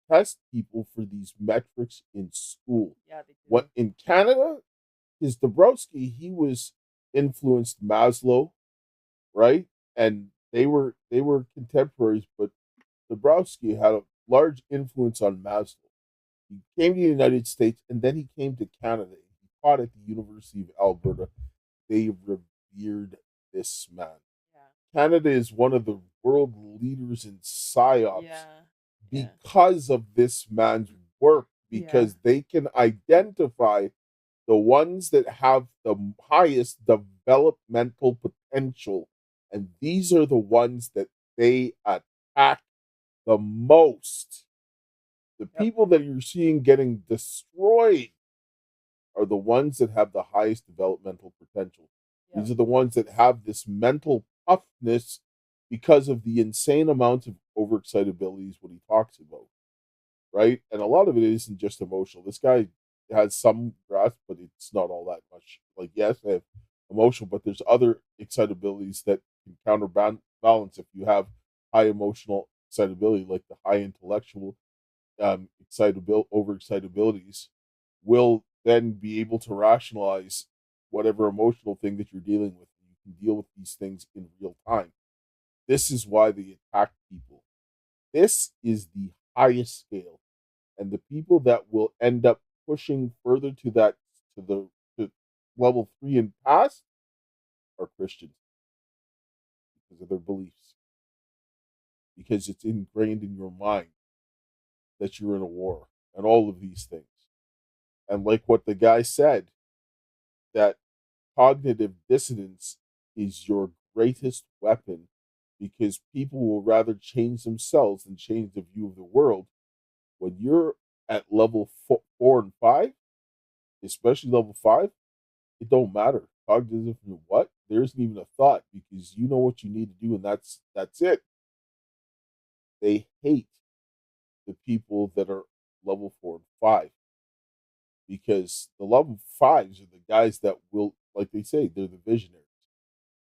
test people for these metrics in school. Yeah, they do. What in Canada is Dabrowski, he was influenced Maslow, right? And they were contemporaries, but Dabrowski had a large influence on Maslow. He came to the United States and then he came to Canada. He taught at the University of Alberta. They revered this man. Canada is one of the world leaders in psyops because of this man's work, because they can identify the ones that have the highest developmental potential, and these are the ones that they attack the most. The people that you're seeing getting destroyed are the ones that have the highest developmental potential. These are the ones that have this mental toughness because of the insane amount of overexcitability is what he talks about, right? And a lot of it isn't just emotional. This guy has some grasp, but it's not all that much. Like, yes, they have emotional, but there's other excitabilities that can counterbalance if you have high emotional excitability, like the high intellectual overexcitabilities will then be able to rationalize whatever emotional thing that you're dealing with. You can deal with these things in real time. This is why they attack people. This is the highest scale, and the people that will end up pushing further to level 3 and past are Christians because of their beliefs, because it's ingrained in your mind that you're in a war and all of these things. And like what the guy said, that cognitive dissonance is your greatest weapon, because people will rather change themselves than change the view of the world. When you're at level 4 and 5, especially level 5, it don't matter. Cognitive what? There isn't even a thought, because you know what you need to do, and that's it. They hate the people that are level 4 and 5. Because the level 5s are the guys that will, like they say, they're the visionaries.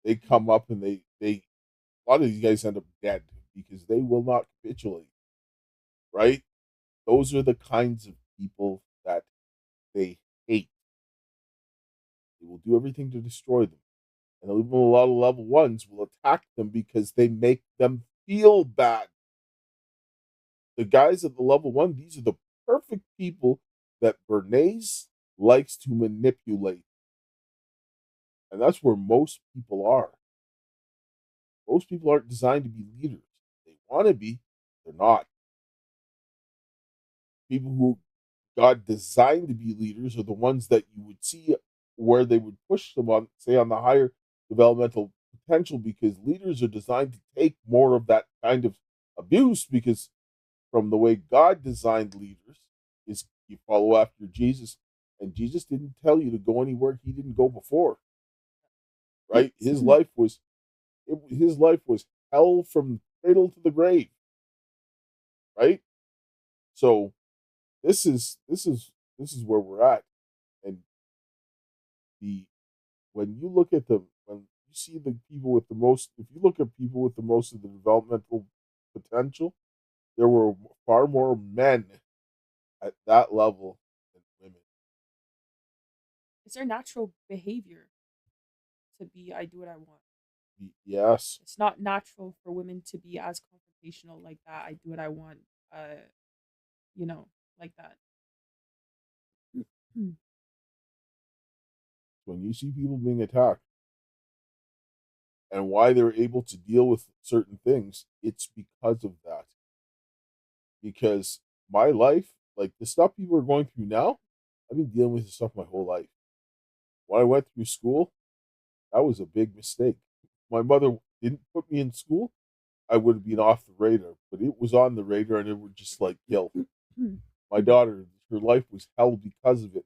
They come up and they a lot of these guys end up dead because they will not capitulate, right? Those are the kinds of people that they hate. They will do everything to destroy them. And even a lot of level 1s will attack them because they make them feel bad. The guys at the level 1, these are the perfect people that Bernays likes to manipulate. And that's where most people are. Most people aren't designed to be leaders. They want to be, they're not. People who God designed to be leaders are the ones that you would see where they would push them on, say, on the higher developmental potential, because leaders are designed to take more of that kind of abuse, because from the way God designed leaders is you follow after Jesus, and Jesus didn't tell you to go anywhere he didn't go before. Right? His life was hell from cradle to the grave. Right? So this is where we're at. And when you look at when you see the people with the most, if you look at people with the most of the developmental potential, there were far more men at that level than women. It's their natural behavior to be, I do what I want. Yes. It's not natural for women to be as confrontational like that. I do what I want. Like that. When you see people being attacked and why they're able to deal with certain things, it's because of that. Because my life, like the stuff people are going through now, I've been dealing with this stuff my whole life. When I went through school, that was a big mistake. If my mother didn't put me in school, I would have been off the radar, but it was on the radar and it would just like kill. My daughter, her life was hell because of it.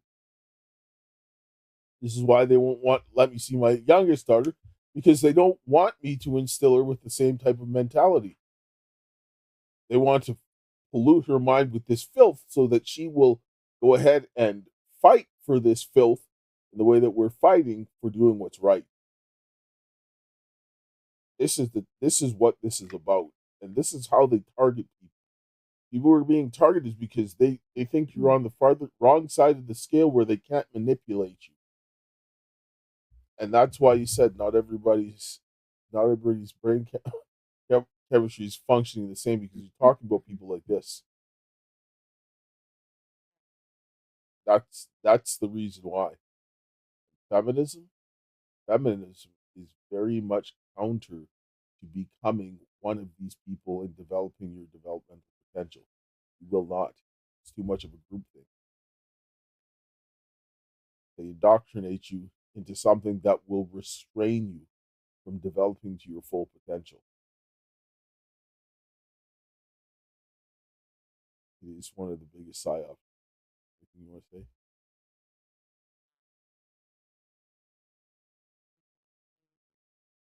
This is why they won't let me see my youngest daughter, because they don't want me to instill her with the same type of mentality. They want to pollute her mind with this filth so that she will go ahead and fight for this filth in the way that we're fighting for doing what's right. This is what this is about, and this is how they target people. People are being targeted because they think you're on the wrong side of the scale where they can't manipulate you. And that's why you said not everybody's brain chemistry is functioning the same, because you're talking about people like this. That's the reason why. Feminism is very much counter to becoming one of these people and developing your developmental potential. You will not. It's too much of a group thing. They indoctrinate you into something that will restrain you from developing to your full potential. It is one of the biggest psyops. Anything you want to say?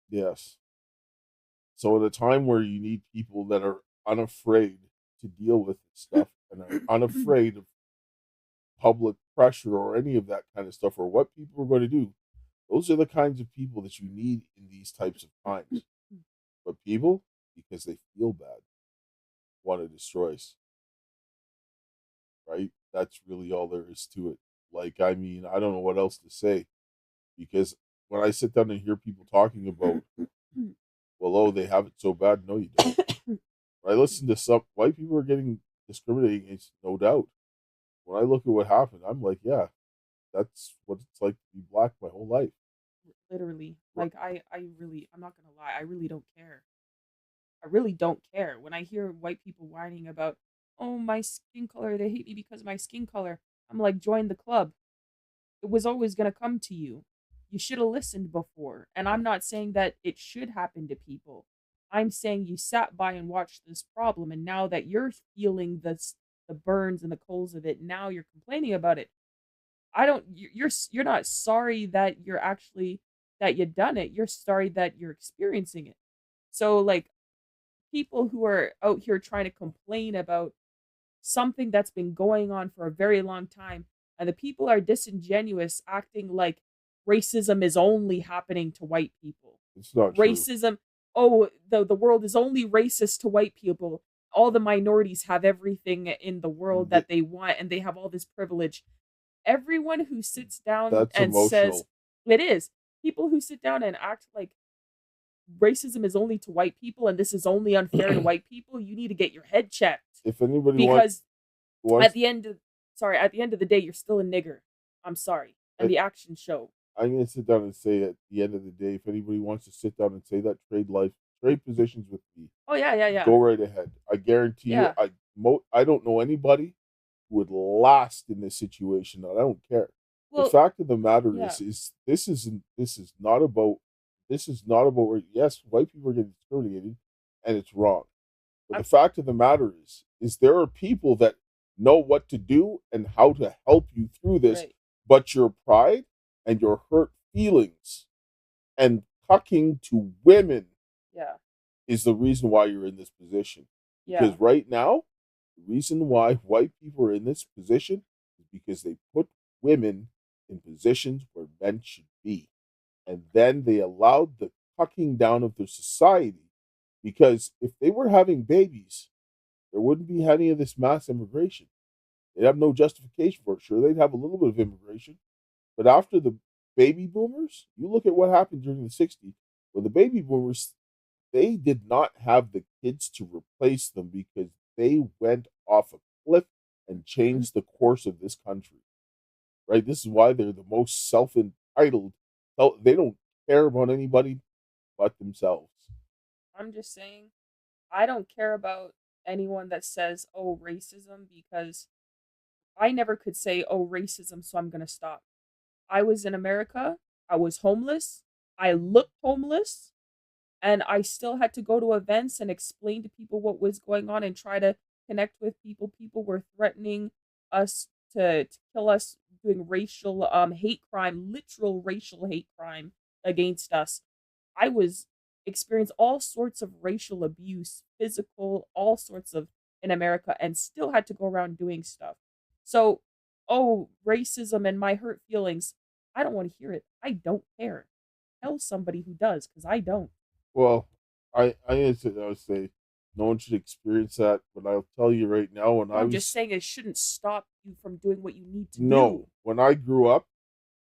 Yes. So at a time where you need people that are unafraid to deal with this stuff and are unafraid of public pressure or any of that kind of stuff, or what people are going to do, those are the kinds of people that you need in these types of times. But people, because they feel bad, want to destroy us. Right? That's really all there is to it. Like, I mean, I don't know what else to say, because when I sit down and hear people talking about, well, oh, they have it so bad. No, you don't. When I listen to some white people are getting discriminated against, no doubt. When I look at what happened, I'm like, yeah, that's what it's like to be black my whole life. Literally. Like, I'm not gonna lie, I really don't care. I really don't care. When I hear white people whining about, oh, my skin color, they hate me because of my skin color, I'm like, join the club. It was always gonna come to you. You should have listened before. And I'm not saying that it should happen to people. I'm saying you sat by and watched this problem, and now that you're feeling the burns and the coals of it, now you're complaining about it. You're not sorry that you're actually that you done it. You're sorry that you're experiencing it. So like, people who are out here trying to complain about something that's been going on for a very long time, and the people are disingenuous, acting like racism is only happening to white people. It's not racism. True. Oh, the world is only racist to white people. All the minorities have everything in the world that they want, and they have all this privilege. Everyone who sits down That's and emotional. says it is, people who sit down and act like racism is only to white people and this is only unfair to white people, you need to get your head checked. If anybody because wants, at the end of the day, you're still a nigger. I'm sorry. And the actions show. I'm going to sit down and say at the end of the day, if anybody wants to sit down and say that, trade positions with me. Oh yeah. Go right ahead. I guarantee you, I don't know anybody who would last in this situation. I don't care. Well, the fact of the matter is this is not about where, yes, white people are getting discriminated and it's wrong. But the fact of the matter is there are people that know what to do and how to help you through this, but your pride and your hurt feelings and cucking to women is the reason why you're in this position. Because right now, the reason why white people are in this position is because they put women in positions where men should be. And then they allowed the cucking down of their society, because if they were having babies, there wouldn't be any of this mass immigration. They'd have no justification for it. Sure, they'd have a little bit of immigration, but after the baby boomers, you look at what happened during the 60s. Well, the baby boomers, they did not have the kids to replace them because they went off a cliff and changed the course of this country. Right? This is why they're the most self-entitled. They don't care about anybody but themselves. I'm just saying, I don't care about anyone that says, oh, racism, because I never could say, oh, racism, so I'm going to stop. I was in America. I was homeless. I looked homeless. And I still had to go to events and explain to people what was going on and try to connect with people. People were threatening us to kill us, doing racial hate crime, literal racial hate crime against us. I was experienced all sorts of racial abuse, physical, all sorts of in America, and still had to go around doing stuff. So, oh, racism and my hurt feelings, I don't want to hear it. I don't care. Tell somebody who does, because I don't. Well, I would say no one should experience that, but I'll tell you right now, when I'm just saying it shouldn't stop you from doing what you need to do. No, when I grew up,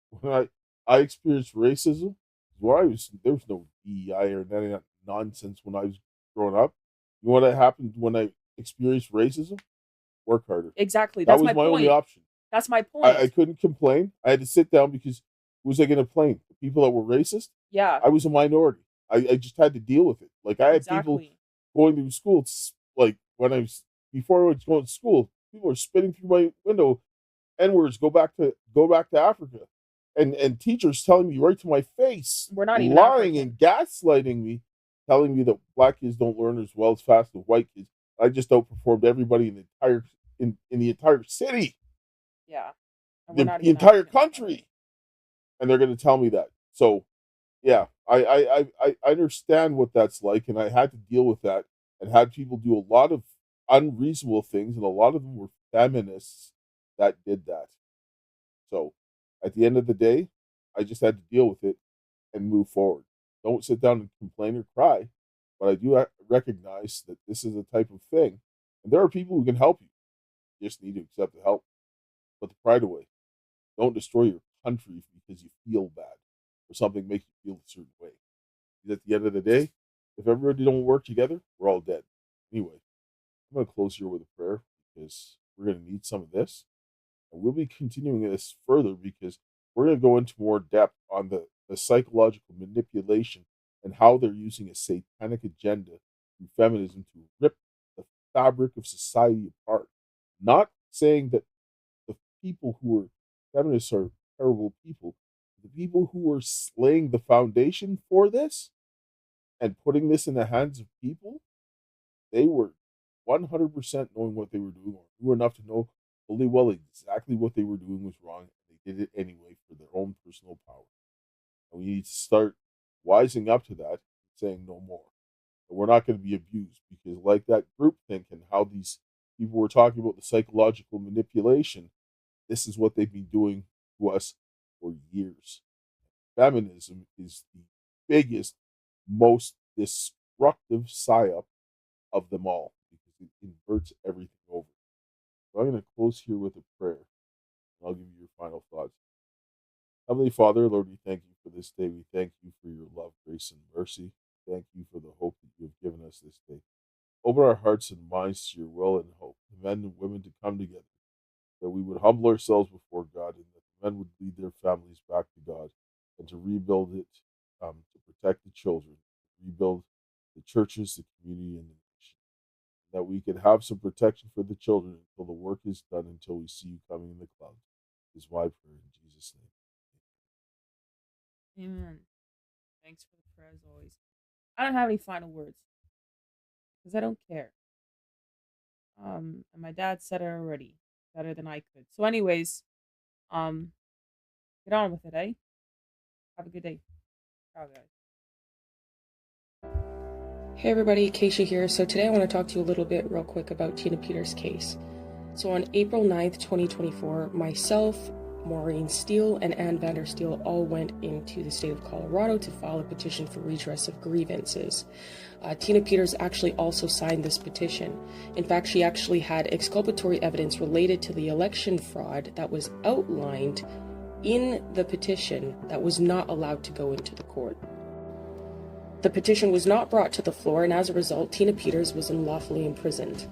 when I experienced racism, there was no DEI or any of that nonsense when I was growing up. You know what happened when I experienced racism? Work harder. Exactly. That That's was my point. only option. That's my point. I couldn't complain. I had to sit down because who was I going to blame? The people that were racist? Yeah. I was a minority. I just had to deal with it. Like, I had people going through school. Like, before I was going to school, people were spitting through my window, N-words, go back to Africa. And teachers telling me right to my face, we're not even lying and gaslighting me, telling me that black kids don't learn as well as fast as white kids. I just outperformed everybody in the entire city. Yeah. The entire country. And they're going to tell me that. So, yeah, I understand what that's like, and I had to deal with that and had people do a lot of unreasonable things, and a lot of them were feminists that did that. So, at the end of the day, I just had to deal with it and move forward. Don't sit down and complain or cry, but I do recognize that this is a type of thing, and there are people who can help you. You just need to accept the help. Put the pride away. Don't destroy your country because you feel bad or something makes you feel a certain way. Because at the end of the day, if everybody don't work together, we're all dead. Anyway, I'm going to close here with a prayer because we're going to need some of this. And we'll be continuing this further because we're going to go into more depth on the psychological manipulation and how they're using a satanic agenda through feminism to rip the fabric of society apart. Not saying that the people who are feminists are terrible people. The people who are laying the foundation for this and putting this in the hands of people, they were 100% knowing what they were doing, or knew enough to know fully well exactly what they were doing was wrong. They did it anyway for their own personal power. And we need to start wising up to that and saying no more. And we're not going to be abused because, like that group think and how these people were talking about the psychological manipulation, this is what they've been doing to us for years. Feminism is the biggest, most destructive psyop of them all because it inverts everything over. So I'm going to close here with a prayer. I'll give you your final thoughts. Heavenly Father, Lord, we thank you for this day. We thank you for your love, grace, and mercy. Thank you for the hope that you have given us this day. Open our hearts and minds to your will and hope, the men and women to come together, that we would humble ourselves before God, and that the men would lead their families back to God, and to rebuild it, to protect the children, rebuild the churches, the community, and the nation. That we could have some protection for the children until the work is done, until we see you coming in the clouds. Is my prayer in Jesus' name. Amen. Thanks for the prayer as always. I don't have any final words because I don't care. And my dad said it already better than I could. So, anyways, get on with it, eh? Have a good day. Ciao, guys. Hey everybody, Keisha here. So today I want to talk to you a little bit real quick about Tina Peters' case. So on April 9th, 2024, myself, Maureen Steele, and Ann Vandersteel all went into the state of Colorado to file a petition for redress of grievances. Tina Peters actually also signed this petition. In fact, she actually had exculpatory evidence related to the election fraud that was outlined in the petition that was not allowed to go into the court. The petition was not brought to the floor, and as a result, Tina Peters was unlawfully imprisoned.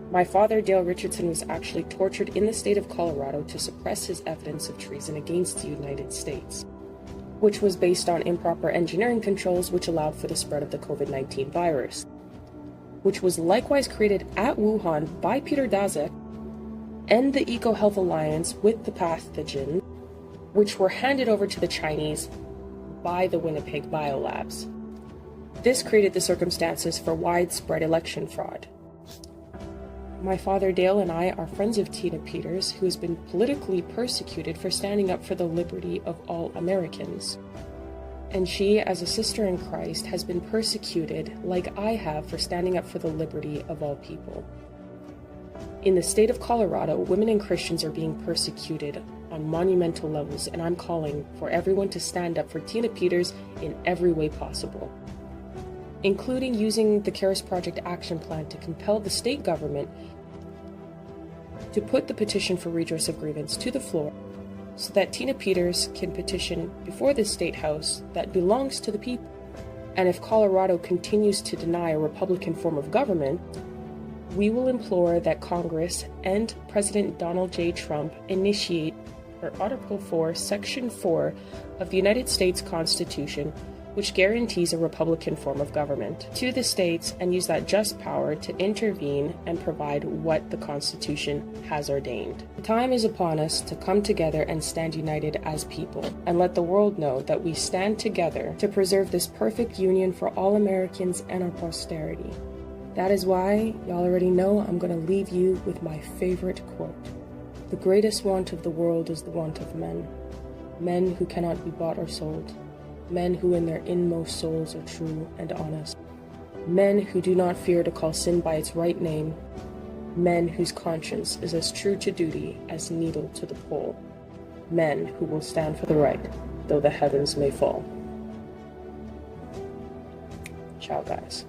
My father, Dale Richardson, was actually tortured in the state of Colorado to suppress his evidence of treason against the United States, which was based on improper engineering controls which allowed for the spread of the COVID-19 virus, which was likewise created at Wuhan by Peter Daszak and the EcoHealth Alliance with the pathogen, which were handed over to the Chinese by the Winnipeg Biolabs. This created the circumstances for widespread election fraud. My father Dale and I are friends of Tina Peters, who has been politically persecuted for standing up for the liberty of all Americans. And she, as a sister in Christ, has been persecuted like I have for standing up for the liberty of all people. In the state of Colorado, women and Christians are being persecuted on monumental levels, and I'm calling for everyone to stand up for Tina Peters in every way possible, including using the CARES Project Action Plan to compel the state government to put the petition for redress of grievance to the floor so that Tina Peters can petition before the state house that belongs to the people. And if Colorado continues to deny a Republican form of government, we will implore that Congress and President Donald J. Trump initiate Article 4, Section 4 of the United States Constitution, which guarantees a Republican form of government, to the states, and use that just power to intervene and provide what the Constitution has ordained. The time is upon us to come together and stand united as people, and let the world know that we stand together to preserve this perfect union for all Americans and our posterity. That is why, y'all already know, I'm going to leave you with my favorite quote. The greatest want of the world is the want of men. Men who cannot be bought or sold. Men who in their inmost souls are true and honest. Men who do not fear to call sin by its right name. Men whose conscience is as true to duty as needle to the pole. Men who will stand for the right, though the heavens may fall. Ciao, guys.